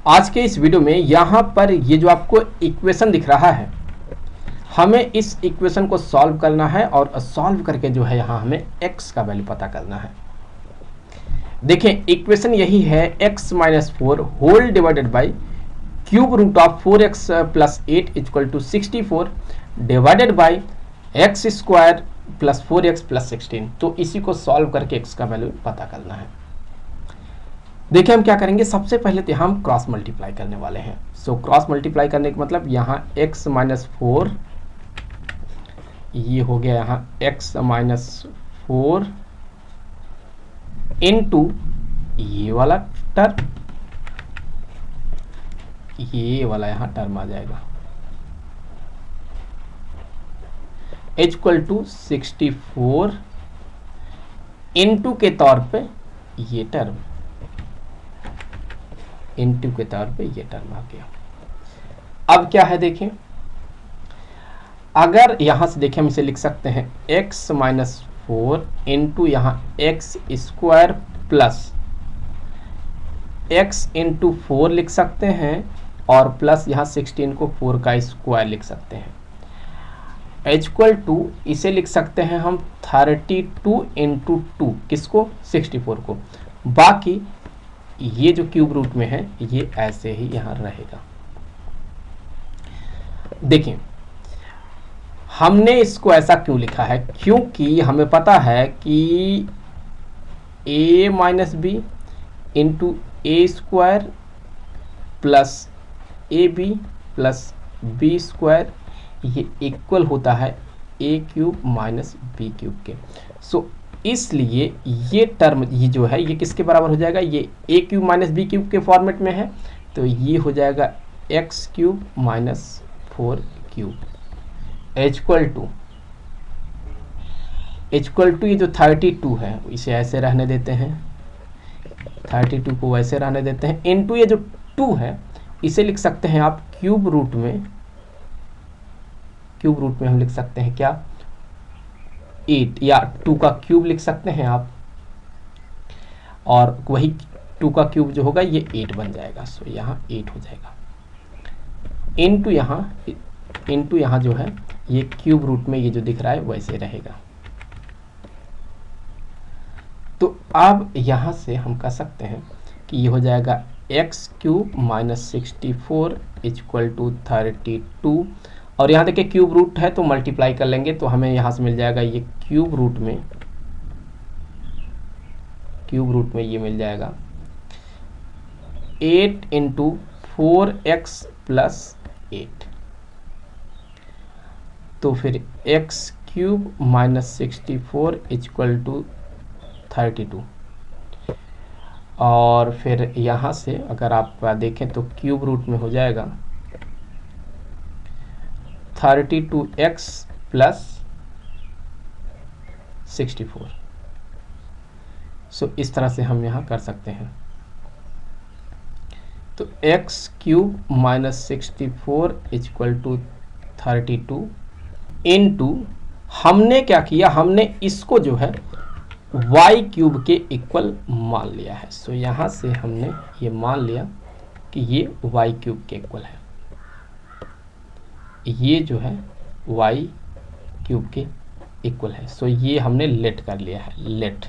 आज के इस वीडियो में यहाँ पर ये जो आपको इक्वेशन दिख रहा है, हमें इस इक्वेशन को सॉल्व करना है और सॉल्व करके जो है यहाँ हमें x का वैल्यू पता करना है। देखें इक्वेशन यही है, x minus 4 whole divided by cube root of 4x plus 8 equal to 64 divided by x square plus 4x plus 16। तो इसी को सॉल्व करके x का वैल्यू पता करना है। देखिए हम क्या करेंगे, सबसे पहले तो हम क्रॉस मल्टीप्लाई करने वाले हैं। सो क्रॉस मल्टीप्लाई करने का मतलब यहाँ x माइनस 4 ये हो गया, यहाँ x माइनस 4 इंटू ये वाला टर्म, ये वाला यहाँ टर्म आ जाएगा इक्वल टू 64 इंटू के तौर पे ये टर्म, इंटू के तौर पे ये टर्म आ गया। अब क्या है देखें, अगर यहां से देखें हम इसे लिख सकते हैं x माइनस 4 इंटू यहाँ x square plus x into 4 लिख सकते हैं और प्लस यहाँ 16 को 4 का स्क्वायर लिख सकते हैं इक्वल टू इसे लिख सकते हैं हम 32 इंटू 2, किसको 64 को। बाकी ये जो क्यूब रूट में है ये ऐसे ही यहाँ रहेगा। देखिए हमने इसको ऐसा क्यों लिखा है, क्योंकि हमें पता है कि a minus b into a square plus a b plus b square ये इक्वल होता है a cube minus b cube के। सो इसलिए ये टर्म ये जो है ये किसके बराबर हो जाएगा, ये a cube minus b cube के फॉर्मेट में है, तो ये हो जाएगा x cube minus 4 cube equal to ये जो 32 है इसे ऐसे रहने देते हैं, 32 को वैसे रहने देते हैं, इनटू ये जो 2 है इसे लिख सकते हैं आप क्यूब रूट में हम लिख सकते हैं क्या 8, या 2 का क्यूब लिख सकते हैं आप, और वही 2 का क्यूब जो होगा ये 8 बन जाएगा। सो यहाँ 8 हो जाएगा इंटू यहाँ जो है ये क्यूब रूट में ये जो दिख रहा है वैसे रहेगा। तो अब यहाँ से हम कह सकते हैं कि ये हो जाएगा x cube minus 64 equal to 32, और यहाँ देखिए क्यूब रूट है तो मल्टीप्लाई कर लेंगे तो हमें यहाँ से मिल जाएगा ये क्यूब रूट में ये मिल जाएगा 8 इंटू 4x प्लस 8, तो फिर x cube minus 64 equal to 32, और फिर यहाँ से अगर आप देखें तो क्यूब रूट में हो जाएगा 32x प्लस 64। सो इस तरह से हम यहाँ कर सकते हैं। तो x cube minus 64 equal to 32 into हमने क्या किया, हमने इसको जो है y क्यूब के इक्वल मान लिया है। सो यहाँ से हमने ये मान लिया कि ये y क्यूब के इक्वल है, ये जो है y क्यूब के इक्वल है। सो ये हमने लेट कर लिया है, लेट।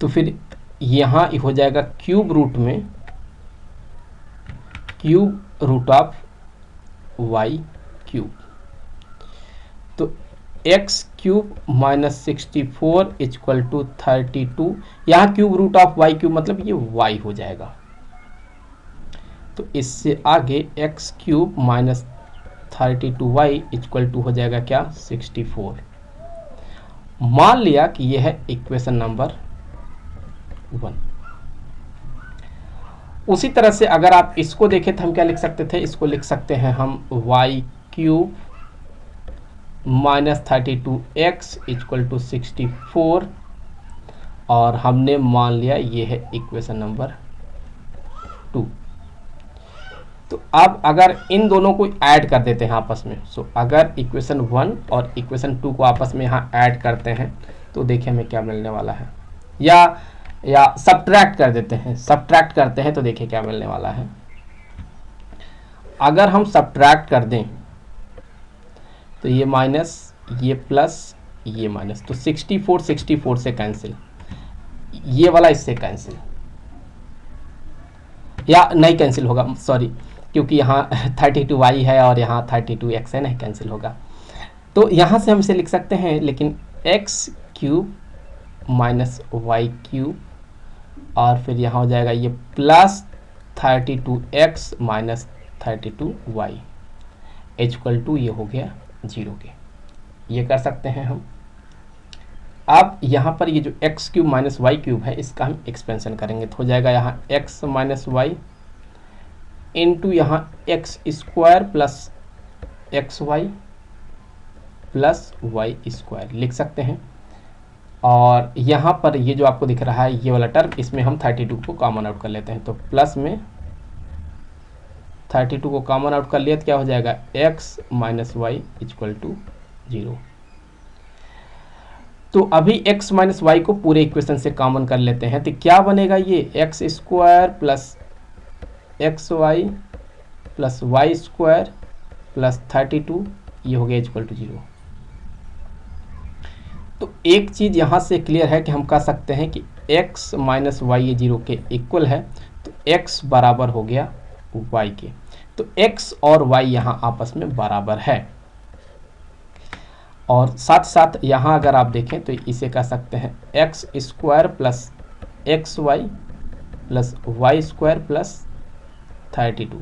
तो फिर यहाँ हो जाएगा cube root of y cube, तो x cube minus 64 equal to 32, यहाँ cube root of y cube मतलब ये y हो जाएगा। तो इससे आगे x cube minus 32y equal to हो जाएगा क्या 64। मान लिया कि यह है इक्वेशन नंबर 1। उसी तरह से अगर आप इसको देखें तो हम क्या लिख सकते थे, इसको लिख सकते हैं हम y cube minus 32x equal to 64, और हमने मान लिया ये है इक्वेशन नंबर 2। तो अब अगर इन दोनों को ऐड कर देते हैं आपस में, सो अगर इक्वेशन 1 और इक्वेशन 2 को आपस में यहाँ ऐड करते हैं तो देखिए हमें क्या मिलने वाला है, या या सब्ट्रैक्ट कर देते हैं, सब्ट्रैक्ट करते हैं तो देखिए क्या मिलने वाला है। अगर हम सब्ट्रैक्ट कर दें तो ये माइनस, ये प्लस, ये माइनस, तो 64 64 से कैंसिल, ये वाला इससे कैंसिल, या नहीं कैंसिल होगा, सॉरी, क्योंकि यहाँ 32y है और यहाँ 32x है, नहीं कैंसिल होगा। तो यहाँ से हम इसे लिख सकते हैं, लेकिन x cube minus y cube, और फिर यहाँ हो जाएगा ये plus 32x minus 32y equal to, ये हो गया 0 के। ये कर सकते हैं हम। अब यहाँ पर ये जो x cube minus y cube है, इसका हम एक्सपेंशन करेंगे तो हो जाएगा यहाँ एक्स माइनस वाई इंटू यहाँ x square plus x y plus y square लिख सकते हैं। और यहाँ पर ये जो आपको दिख रहा है ये वाला टर्म, इसमें हम 32 को कॉमन आउट कर लेते हैं, तो प्लस में 32 को कॉमन आउट कर लिया तो क्या हो जाएगा x minus y equal to 0। तो अभी x माइनस वाई को पूरे इक्वेशन से कॉमन कर लेते हैं, तो क्या बनेगा, ये x square plus x y plus y square plus 32, ये हो गया इक्वल टू 0। तो एक चीज़ यहाँ से क्लियर है कि हम कह सकते हैं कि x माइनस वाई ये 0 के इक्वल है, तो x बराबर हो गया y के, तो x और y यहाँ आपस में बराबर है। और साथ साथ यहाँ अगर आप देखें तो इसे कह सकते हैं x square plus x y plus y square plus 32,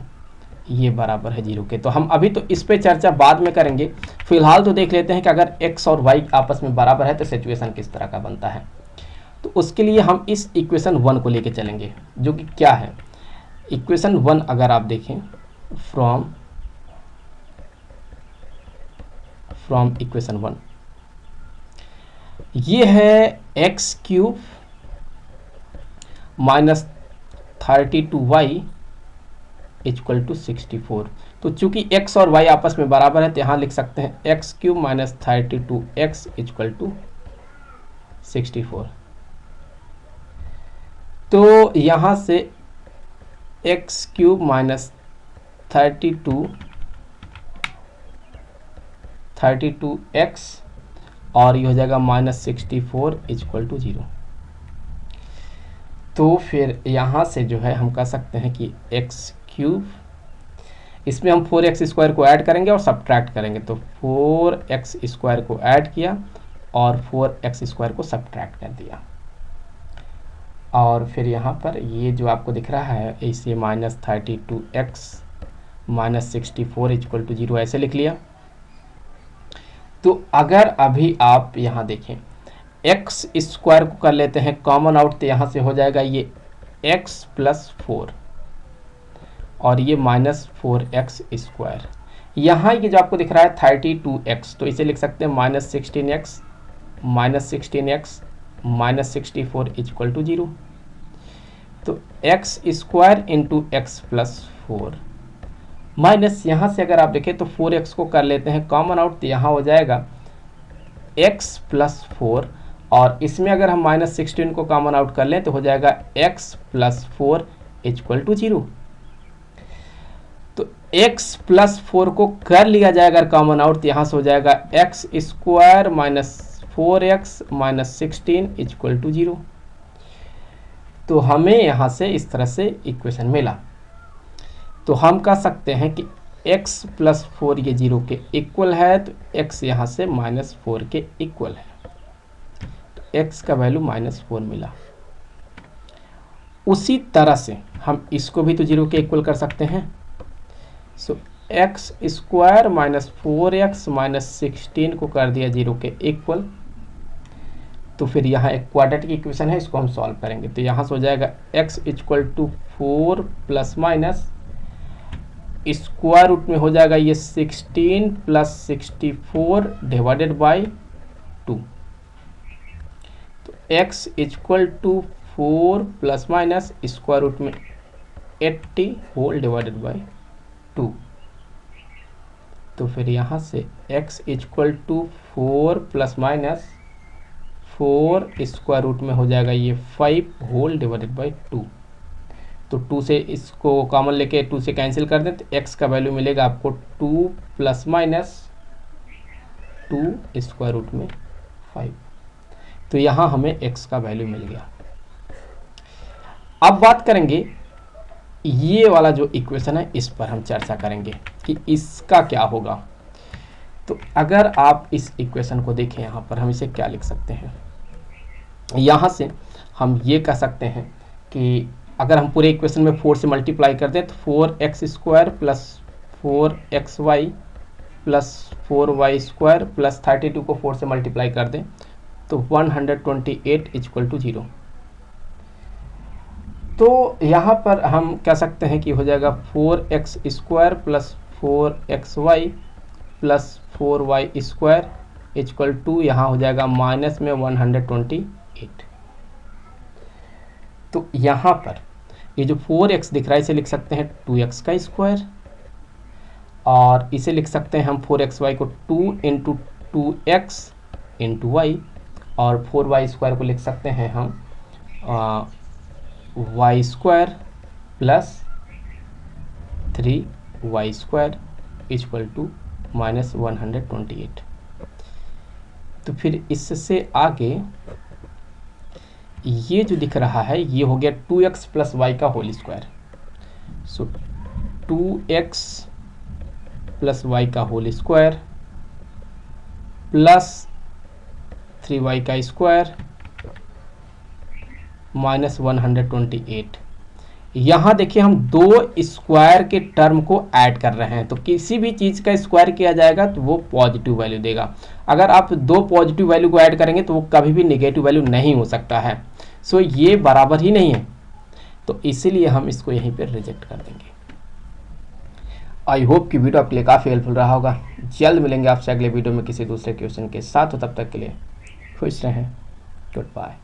ये बराबर है 0 के। तो हम अभी तो इस पे चर्चा बाद में करेंगे, फिलहाल तो देख लेते हैं कि अगर x और y आपस में बराबर है तो सिचुएशन किस तरह का बनता है। तो उसके लिए हम इस इक्वेशन 1 को लेके चलेंगे, जो कि क्या है, इक्वेशन 1 अगर आप देखें फ्रॉम इक्वेशन 1, ये है x cube minus 32y equal to 64। तो चूंकि x और y आपस में बराबर है तो यहाँ लिख सकते हैं x cube minus 32x equal to 64। तो यहाँ से एक्स क्यूब माइनस 32x और ये हो जाएगा माइनस 64 इक्वल टू 0। तो फिर यहाँ से जो है हम कह सकते हैं कि एक्स क्यूब, इसमें हम 4x स्क्वायर को ऐड करेंगे और सब्ट्रैक्ट करेंगे, तो 4x स्क्वायर को ऐड किया और 4x स्क्वायर को सब्ट्रैक्ट कर दिया। और फिर यहाँ पर ये जो आपको दिख रहा है इसे minus 32x minus 64 equal to 0 ऐसे लिख लिया। तो अगर अभी आप यहाँ देखें एक्स स्क्वायर को कर लेते हैं कॉमन आउट, तो यहाँ से हो जाएगा ये x प्लस 4 और ये माइनस 4x स्क्वायर। यहाँ ये जो आपको दिख रहा है 32x, तो इसे लिख सकते हैं minus 16x minus 64 equal to 0। तो x square into x plus 4 minus, यहाँ से अगर आप देखें तो 4x को कर लेते हैं कॉमन आउट, तो यहाँ हो जाएगा x प्लस 4 और इसमें अगर हम माइनस 16 को कॉमन आउट कर लें तो हो जाएगा x प्लस 4 इक्वल टू 0। तो x प्लस 4 को कर लिया जाएगा अगर कॉमन आउट, तो यहाँ से हो जाएगा x square minus 4x minus 16 equal to 0। तो हमें यहाँ से इस तरह से इक्वेशन मिला। तो हम कह सकते हैं कि x प्लस 4 ये 0 के इक्वल है, तो x यहाँ से माइनस 4 के इक्वल है, तो x का वैल्यू माइनस 4 मिला। उसी तरह से हम इसको भी तो 0 के इक्वल कर सकते हैं। So x square minus 4x minus 16 को कर दिया 0 के इक्वल। तो फिर यहाँ एक क्वाड्रेटिक इक्वेशन है, इसको हम सॉल्व करेंगे, तो यहाँ से हो जाएगा x equal to 4 plus minus square root में हो जाएगा ये 16 प्लस 64 डिवाइडेड बाई 2। तो x equal to 4 plus minus square root में 80 होल डिवाइडेड बाई 2। तो फिर यहाँ से x equal to 4 plus minus 4 square root में हो जाएगा ये 5 होल डिवाइडेड बाई 2। तो 2 से इसको कॉमन लेके 2 से कैंसिल कर दें तो x का वैल्यू मिलेगा आपको 2 प्लस माइनस 2 स्क्वायर रूट में 5। तो यहाँ हमें x का वैल्यू मिल गया। अब बात करेंगे ये वाला जो इक्वेशन है, इस पर हम चर्चा करेंगे कि इसका क्या होगा। तो अगर आप इस इक्वेशन को देखें, यहाँ पर हम इसे क्या लिख सकते हैं, यहाँ से हम ये कह सकते हैं कि अगर हम पूरे इक्वेशन में 4 से मल्टीप्लाई कर दें तो 4x square plus 4xy plus 4y square plus 32 को 4 से मल्टीप्लाई कर दें तो 128 इक्वल टू 0। तो यहाँ पर हम कह सकते हैं कि हो जाएगा 4x square plus 4xy plus 4y square equal to, यहाँ हो जाएगा माइनस में 128। तो यहाँ पर ये जो 4x दिख रहा है इसे लिख सकते हैं 2x का स्क्वायर, और इसे लिख सकते हैं हम 4xy को 2 इंटू 2x इंटू वाई, और 4y स्क्वायर को लिख सकते हैं हम y square plus 3y square equal to minus 128। तो फिर इससे आगे ये जो दिख रहा है ये हो गया 2x प्लस वाई का होल स्क्वायर। सो 2x प्लस वाई का होल स्क्वायर प्लस 3y का स्क्वायर माइनस 128। यहाँ देखिए हम दो स्क्वायर के टर्म को ऐड कर रहे हैं, तो किसी भी चीज़ का स्क्वायर किया जाएगा तो वो पॉजिटिव वैल्यू देगा। अगर आप दो पॉजिटिव वैल्यू को ऐड करेंगे तो वो कभी भी नेगेटिव वैल्यू नहीं हो सकता है। सो ये बराबर ही नहीं है, तो इसीलिए हम इसको यहीं पर रिजेक्ट कर देंगे। आई होप कि वीडियो आपके लिए काफ़ी हेल्पफुल रहा होगा। जल्द मिलेंगे आपसे अगले वीडियो में किसी दूसरे क्वेश्चन के साथ, तो तब तक के लिए खुश रहें। Good bye.